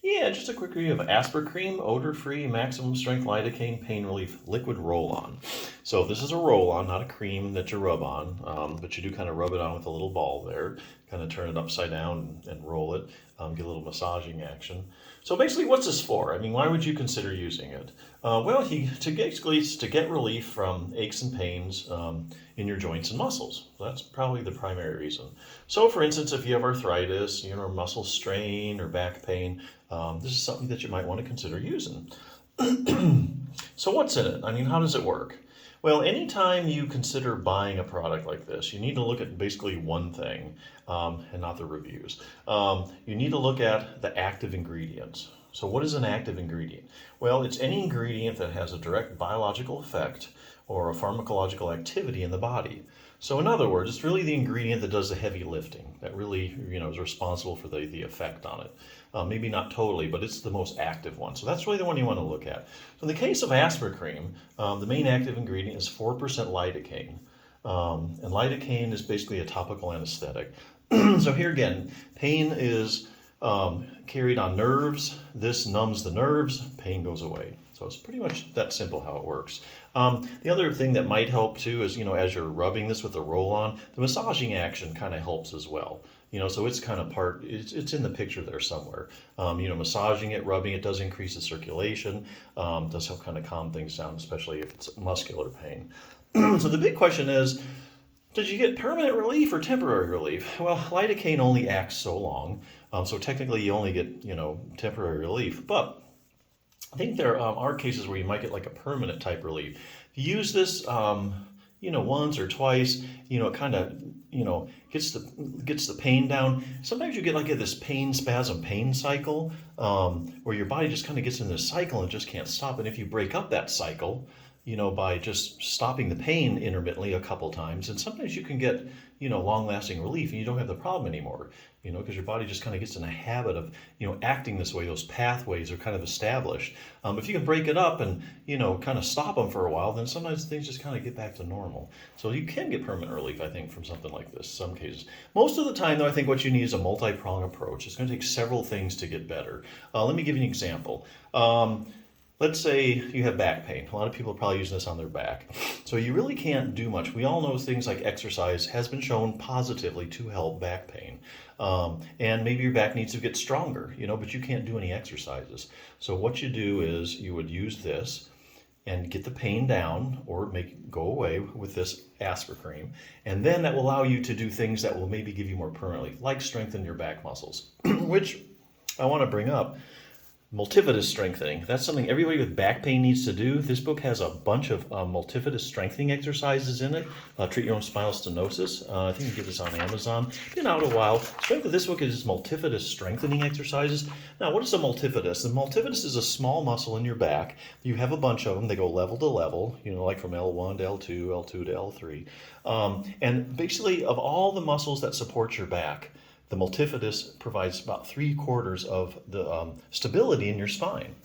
Yeah, just a quick review of Aspercreme, odor-free, maximum strength lidocaine pain relief liquid roll-on. So this is a roll-on, not a cream that you rub on, but you do kind of rub it on with a little ball there, kind of turn it upside down and roll it, get a little massaging action. So basically, what's this for? I mean, why would you consider using it? Well, to get relief from aches and pains in your joints and muscles. That's probably the primary reason. So, for instance, if you have arthritis, muscle strain or back pain, this is something that you might want to consider using. So, what's in it? I mean, how does it work? Well, anytime you consider buying a product like this, you need to look at basically one thing, and not the reviews. You need to look at the active ingredients. So what is an active ingredient? Well, it's any ingredient that has a direct biological effect or a pharmacological activity in the body. So in other words, it's really the ingredient that does the heavy lifting, that really, is responsible for the effect on it. Maybe not totally, but it's the most active one. So that's really the one you want to look at. So in the case of Aspercreme, the main active ingredient is 4% lidocaine. And lidocaine is basically a topical anesthetic. So here again, pain is carried on nerves. This numbs the nerves, pain goes away. So it's pretty much that simple how it works. The other thing that might help too is, as you're rubbing this with the roll-on, the massaging action kind of helps as well. So it's kind of it's in the picture there somewhere. Massaging it, rubbing it does increase the circulation, does help kind of calm things down, especially if it's muscular pain. So the big question is, did you get permanent relief or temporary relief? Well, lidocaine only acts so long, so technically you only get, temporary relief. But I think there are cases where you might get like a permanent type relief. If you use this, once or twice, it kind of, gets the pain down. Sometimes you get like this pain spasm pain cycle, where your body just kind of gets in this cycle and just can't stop. And if you break up that cycle, by just stopping the pain intermittently a couple times, and sometimes you can get, long-lasting relief, and you don't have the problem anymore, because your body just kind of gets in a habit of, acting this way. Those pathways are kind of established. If you can break it up and, kind of stop them for a while, then sometimes things just kind of get back to normal. So you can get permanent relief, I think, from something like this, some cases. Most of the time, though, I think what you need is a multi-pronged approach. It's going to take several things to get better. Let me give you an example. Let's say you have back pain. A lot of people are probably using this on their back. So you really can't do much. We all know things like exercise has been shown positively to help back pain. And maybe your back needs to get stronger, but you can't do any exercises. So what you do is you would use this and get the pain down or make it go away with this Aspercreme. And then that will allow you to do things that will maybe give you more permanently, like strengthen your back muscles, which I want to bring up. Multifidus strengthening. That's something everybody with back pain needs to do. This book has a bunch of multifidus strengthening exercises in it. Treat your own spinal stenosis. I think you can get this on Amazon. Been out a while. Strength of this book is multifidus strengthening exercises. Now, what is a multifidus? The multifidus is a small muscle in your back. You have a bunch of them. They go level to level, like from L1 to L2, L2 to L3. And basically, of all the muscles that support your back, the multifidus provides about 3/4 of the stability in your spine.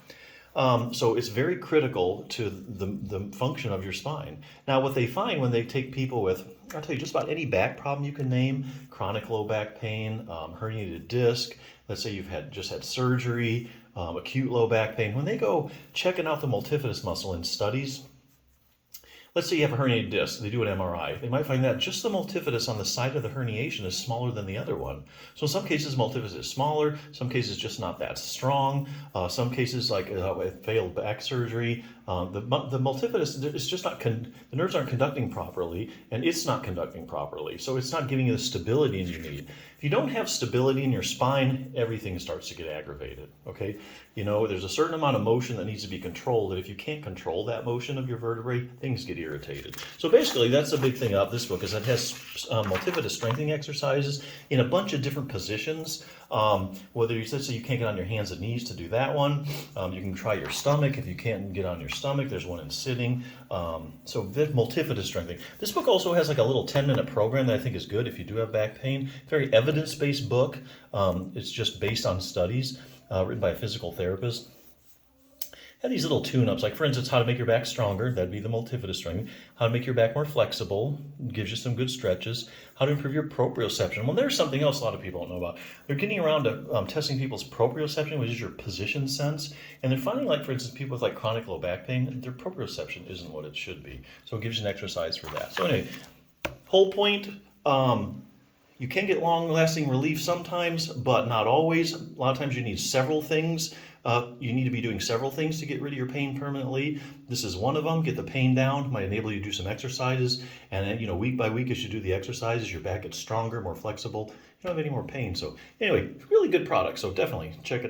So it's very critical to the function of your spine. Now, what they find when they take people with, I'll tell you, just about any back problem you can name, chronic low back pain, herniated disc, let's say you've just had surgery, acute low back pain, when they go checking out the multifidus muscle in studies, let's say you have a herniated disc, they do an MRI. They might find that just the multifidus on the side of the herniation is smaller than the other one. So in some cases, multifidus is smaller, some cases just not that strong. Some cases like failed back surgery, the multifidus is just not, the nerves aren't conducting properly, and it's not conducting properly. So it's not giving you the stability you need. If you don't have stability in your spine, everything starts to get aggravated, okay? There's a certain amount of motion that needs to be controlled, and if you can't control that motion of your vertebrae, things get irritated. So basically, that's the big thing about this book, is it has multifidus strengthening exercises in a bunch of different positions. Whether let's say you can't get on your hands and knees to do that one, you can try your stomach. If you can't get on your stomach, there's one in sitting. So multifidus strengthening. This book also has like a little 10-minute program that I think is good if you do have back pain. Very evidence-based book. It's just based on studies written by a physical therapist. And these little tune-ups, like for instance, how to make your back stronger, that'd be the multifida string. How to make your back more flexible, gives you some good stretches. How to improve your proprioception. Well, there's something else a lot of people don't know about. They're getting around to testing people's proprioception, which is your position sense. And they're finding, like for instance, people with like chronic low back pain, their proprioception isn't what it should be. So it gives you an exercise for that. So anyway, whole point, you can get long-lasting relief sometimes, but not always. A lot of times you need several things. You need to be doing several things to get rid of your pain permanently. This is one of them. Get the pain down. Might enable you to do some exercises. And then, week by week as you do the exercises, your back gets stronger, more flexible. You don't have any more pain. So anyway, really good product. So definitely check it out.